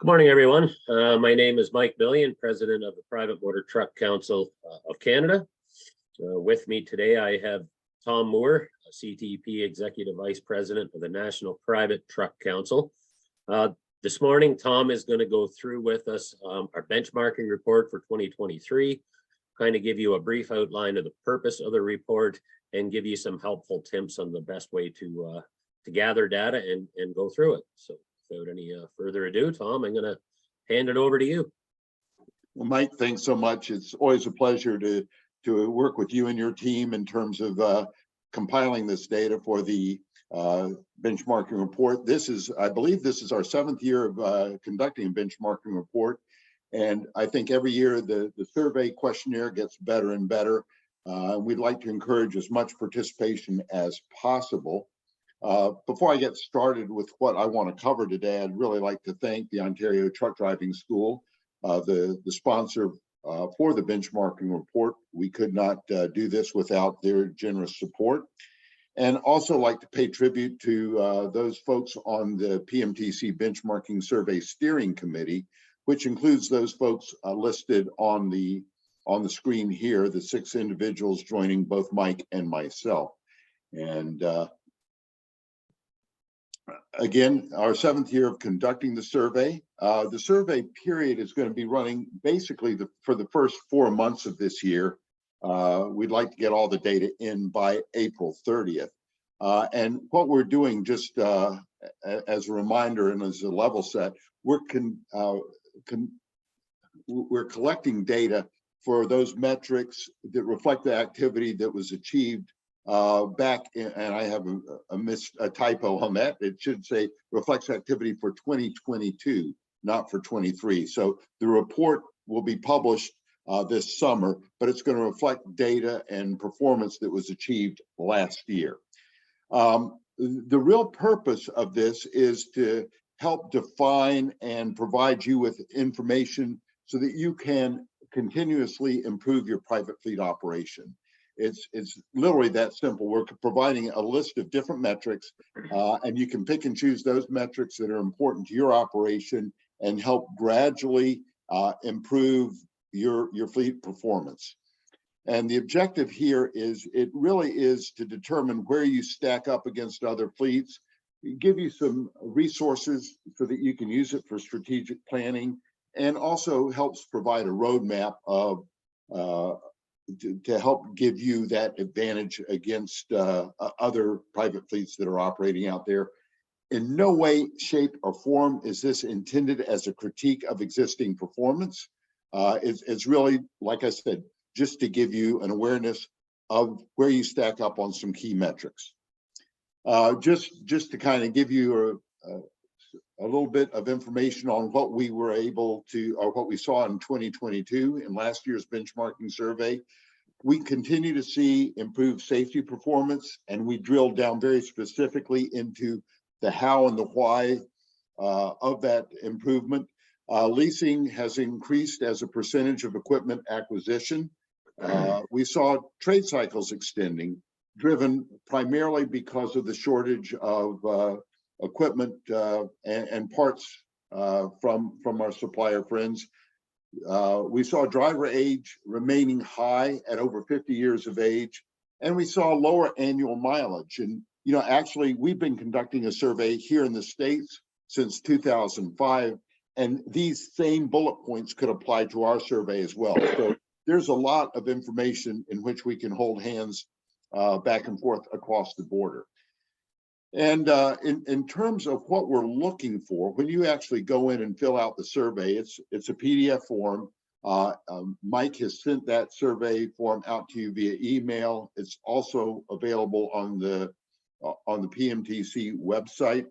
Good morning, everyone. My name is Mike Billion, President of the Private Motor Truck Council of Canada. With me today, I have Tom Moore, CTP Executive Vice President of the National Private Truck Council. This morning, Tom is going to go through with us our benchmarking report for 2023, kind of give you a brief outline of the purpose of the report and give you some helpful tips on the best way to gather data and go through it. So without any further ado, Tom, I'm going to hand it over to you. Well, Mike, thanks so much. It's always a pleasure to work with you and your team in terms of compiling this data for the benchmarking report. I believe this is our 7th year of conducting a benchmarking report. And I think every year the survey questionnaire gets better and better. We'd like to encourage as much participation as possible. Before I get started with what I want to cover today, I'd really like to thank the Ontario Truck Driving School, the sponsor for the benchmarking report. We could not do this without their generous support. And also like to pay tribute to those folks on the PMTC Benchmarking Survey Steering Committee, which includes those folks listed on the screen here, the 6 individuals joining both Mike and myself. And again, our 7th year of conducting the survey. The survey period is going to be running basically for the first 4 months of this year. We'd like to get all the data in by April 30th. And what we're doing, just as a reminder and as a level set, we're collecting data for those metrics that reflect the activity that was achieved back in, and I have a typo on that. It should say reflects activity for 2022, not for 23. So the report will be published this summer, but it's going to reflect data and performance that was achieved last year. The real purpose of this is to help define and provide you with information so that you can continuously improve your private fleet operation. It's literally that simple. We're providing a list of different metrics, and you can pick and choose those metrics that are important to your operation and help gradually improve your fleet performance. And the objective here is, it really is to determine where you stack up against other fleets, give you some resources so that you can use it for strategic planning, and also helps provide a roadmap of to help give you that advantage against other private fleets that are operating out there. In no way, shape, or form is this intended as a critique of existing performance. It's really, like I said, just to give you an awareness of where you stack up on some key metrics. Just to kind of give you a little bit of information on what we were able to, or what we saw in 2022 in last year's benchmarking survey. We continue to see improved safety performance, and we drilled down very specifically into the how and the why of that improvement. Leasing has increased as a percentage of equipment acquisition. We saw trade cycles extending, driven primarily because of the shortage of equipment and parts from our supplier friends. We saw driver age remaining high at over 50 years of age, and we saw lower annual mileage. And actually, we've been conducting a survey here in the States since 2005, and these same bullet points could apply to our survey as well. So there's a lot of information in which we can hold hands back and forth across the border. And in terms of what we're looking for, when you actually go in and fill out the survey, it's a PDF form. Mike has sent that survey form out to you via email. It's also available on the PMTC website.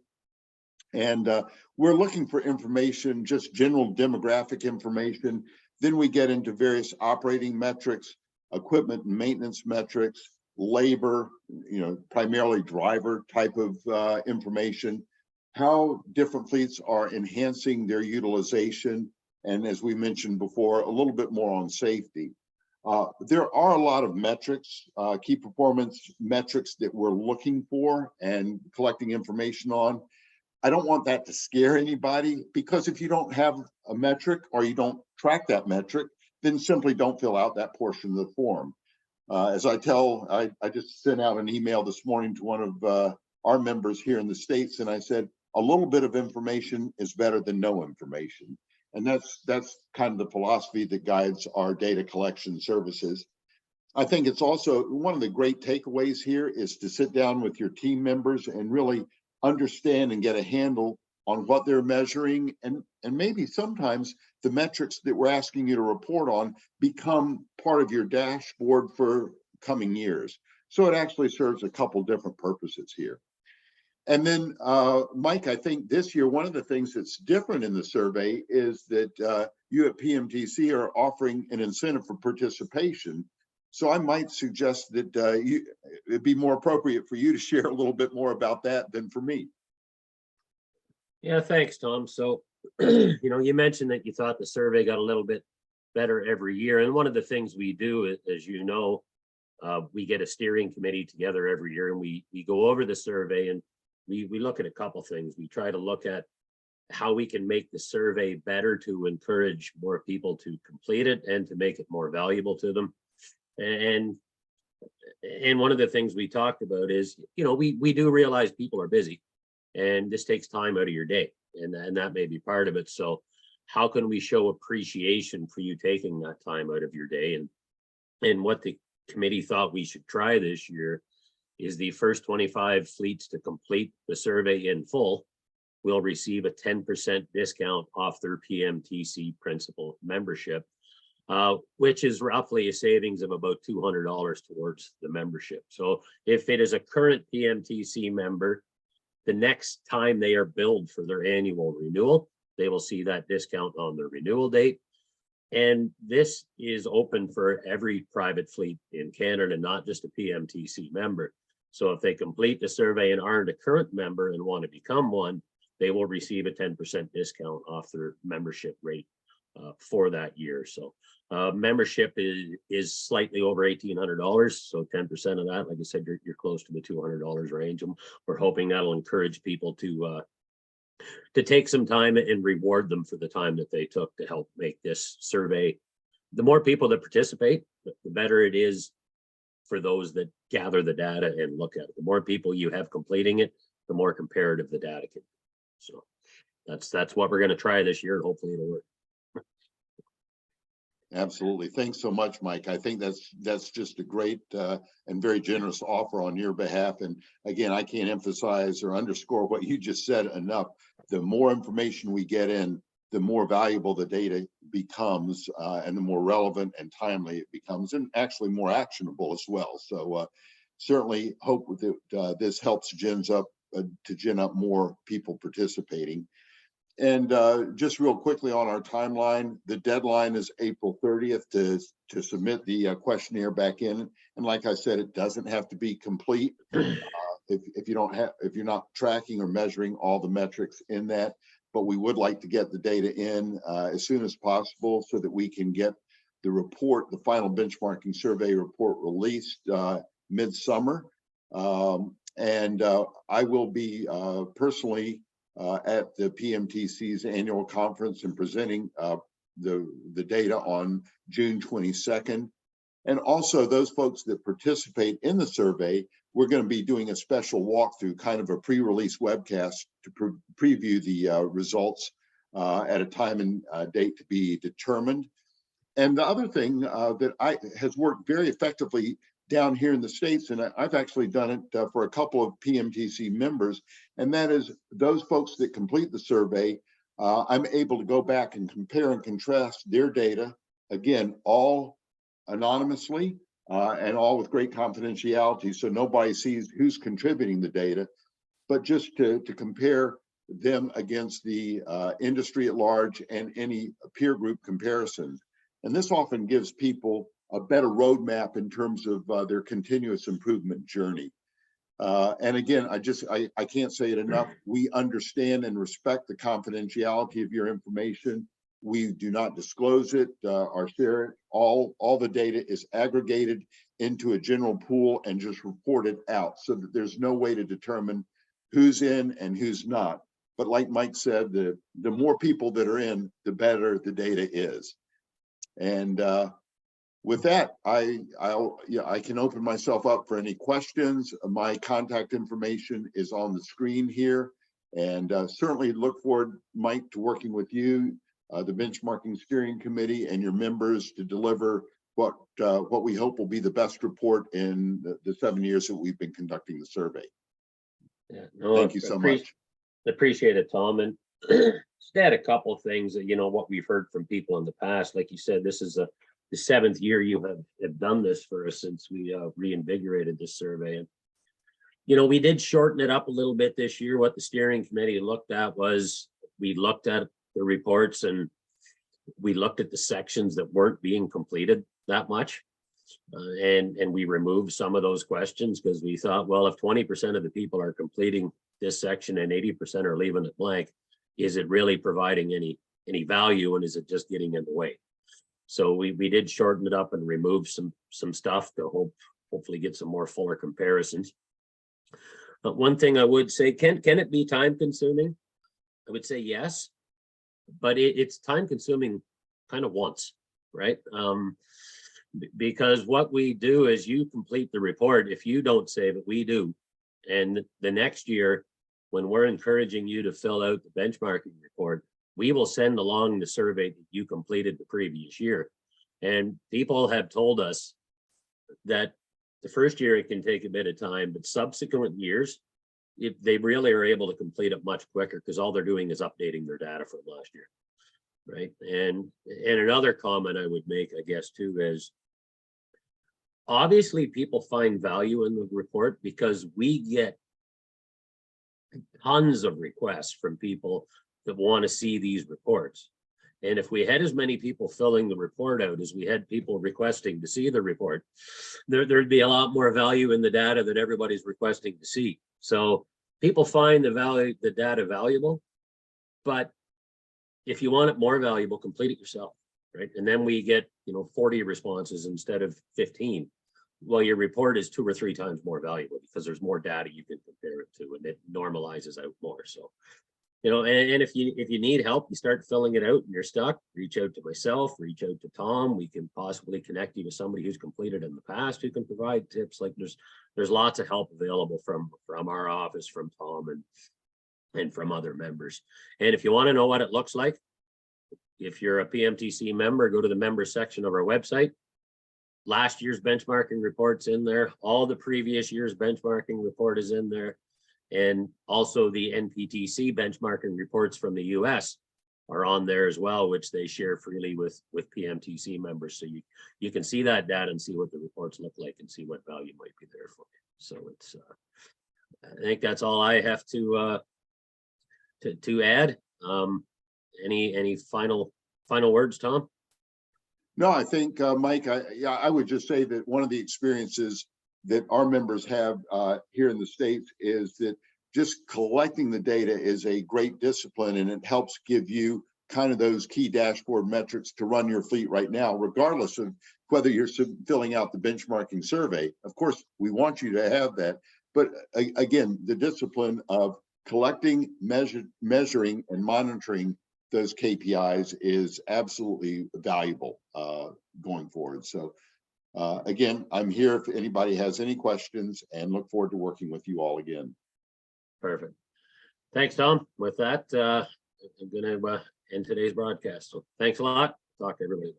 And we're looking for information, just general demographic information. Then we get into various operating metrics, equipment and maintenance metrics, labor, primarily driver type of information, how different fleets are enhancing their utilization, and as we mentioned before, a little bit more on safety. There are a lot of metrics, key performance metrics that we're looking for and collecting information on. I don't want that to scare anybody, because if you don't have a metric or you don't track that metric, then simply don't fill out that portion of the form. As I just sent out an email this morning to one of our members here in the States, and I said, a little bit of information is better than no information. And that's kind of the philosophy that guides our data collection services. I think it's also one of the great takeaways here is to sit down with your team members and really understand and get a handle on what they're measuring, and maybe sometimes the metrics that we're asking you to report on become part of your dashboard for coming years. So it actually serves a couple different purposes here. And then, Mike, I think this year, one of the things that's different in the survey is that you at PMTC are offering an incentive for participation. So I might suggest that it'd be more appropriate for you to share a little bit more about that than for me. Yeah, thanks, Tom. So, you mentioned that you thought the survey got a little bit better every year. And one of the things we do, as you know, we get a steering committee together every year, and we go over the survey, and we look at a couple things. We try to look at how we can make the survey better to encourage more people to complete it and to make it more valuable to them. And one of the things we talked about is, we do realize people are busy, and this takes time out of your day, and that may be part of it. So how can we show appreciation for you taking that time out of your day? And what the committee thought we should try this year is the first 25 fleets to complete the survey in full will receive a 10% discount off their PMTC principal membership, which is roughly a savings of about $200 towards the membership. So if it is a current PMTC member, the next time they are billed for their annual renewal, they will see that discount on their renewal date. And this is open for every private fleet in Canada, not just a PMTC member. So if they complete the survey and aren't a current member and want to become one, they will receive a 10% discount off their membership rate for that year. So membership is slightly over $1,800. So 10% of that, like I said, you're close to the $200 range. And we're hoping that'll encourage people to take some time and reward them for the time that they took to help make this survey. The more people that participate, the better it is for those that gather the data and look at it. The more people you have completing it, the more comparative the data can be. So that's what we're going to try this year, and hopefully it'll work. Absolutely. Thanks so much, Mike. I think that's just a great and very generous offer on your behalf. And again, I can't emphasize or underscore what you just said enough. The more information we get in, the more valuable the data becomes, and the more relevant and timely it becomes, and actually more actionable as well. So certainly hope that this helps gin up more people participating. And just real quickly on our timeline, the deadline is April 30th to submit the questionnaire back in. And like I said, it doesn't have to be complete if you're not tracking or measuring all the metrics in that. But we would like to get the data in as soon as possible so that we can get the report, the final benchmarking survey report, released midsummer. And I will be personally at the PMTC's annual conference and presenting the data on June 22nd. And also those folks that participate in the survey, we're going to be doing a special walkthrough, kind of a pre-release webcast to preview the results at a time and date to be determined. And the other thing that has worked very effectively down here in the States, and I've actually done it for a couple of PMTC members, and that is those folks that complete the survey, I'm able to go back and compare and contrast their data, again, all anonymously and all with great confidentiality, so nobody sees who's contributing the data, but just to compare them against the industry at large and any peer group comparisons. And this often gives people a better roadmap in terms of their continuous improvement journey. And again, I can't say it enough. We understand and respect the confidentiality of your information. We do not disclose it or share it. All the data is aggregated into a general pool and just reported out so that there's no way to determine who's in and who's not. But like Mike said, the more people that are in, the better the data is. And with that, I can open myself up for any questions. My contact information is on the screen here, and certainly look forward, Mike, to working with you, the benchmarking steering committee, and your members to deliver what we hope will be the best report in the 7 years that we've been conducting the survey. Yeah, no, Thank you so much. Appreciate it, Tom. And just add a couple of things that, what we've heard from people in the past. Like you said, this is the 7th year you have done this for us since we reinvigorated this survey. And, we did shorten it up a little bit this year. What the steering committee looked at was, we looked at the reports and we looked at the sections that weren't being completed that much. And we removed some of those questions because we thought, well, if 20% of the people are completing this section and 80% are leaving it blank, is it really providing any value, and is it just getting in the way? So we did shorten it up and remove some stuff to hopefully get some more fuller comparisons. But one thing I would say, can it be time consuming? I would say yes, but it's time consuming kind of once, right? Because what we do is you complete the report. If you don't save it, we do. And the next year, when we're encouraging you to fill out the benchmarking report, we will send along the survey that you completed the previous year. And people have told us that the first year it can take a bit of time, but subsequent years, if they really are able to complete it much quicker, because all they're doing is updating their data from last year, right? And another comment I would make, I guess, too, is obviously people find value in the report because we get tons of requests from people that want to see these reports. And if we had as many people filling the report out as we had people requesting to see the report, there'd be a lot more value in the data that everybody's requesting to see. So people find the data valuable, but if you want it more valuable, complete it yourself, right? And then we get 40 responses instead of 15. Well, your report is 2 or 3 times more valuable because there's more data you can compare it to, and it normalizes out more. So, and if you need help, you start filling it out and you're stuck, reach out to myself, reach out to Tom. We can possibly connect you to somebody who's completed in the past who can provide tips. Like there's lots of help available from our office, from Tom and from other members. And if you want to know what it looks like, if you're a PMTC member, go to the member section of our website. Last year's benchmarking report's in there. All the previous year's benchmarking report is in there. And also the NPTC benchmarking reports from the US are on there as well, which they share freely with PMTC members. So you can see that data and see what the reports look like and see what value might be there for you. So it's, I think that's all I have to add. Any final words, Tom? No, I think, Mike, I would just say that one of the experiences that our members have here in the States is that just collecting the data is a great discipline, and it helps give you kind of those key dashboard metrics to run your fleet right now, regardless of whether you're filling out the benchmarking survey. Of course, we want you to have that. But again, the discipline of collecting, measuring, and monitoring those KPIs is absolutely valuable going forward. So again, I'm here if anybody has any questions, and look forward to working with you all again. Perfect. Thanks, Tom. With that, I'm going to end today's broadcast. So thanks a lot. Talk to everybody.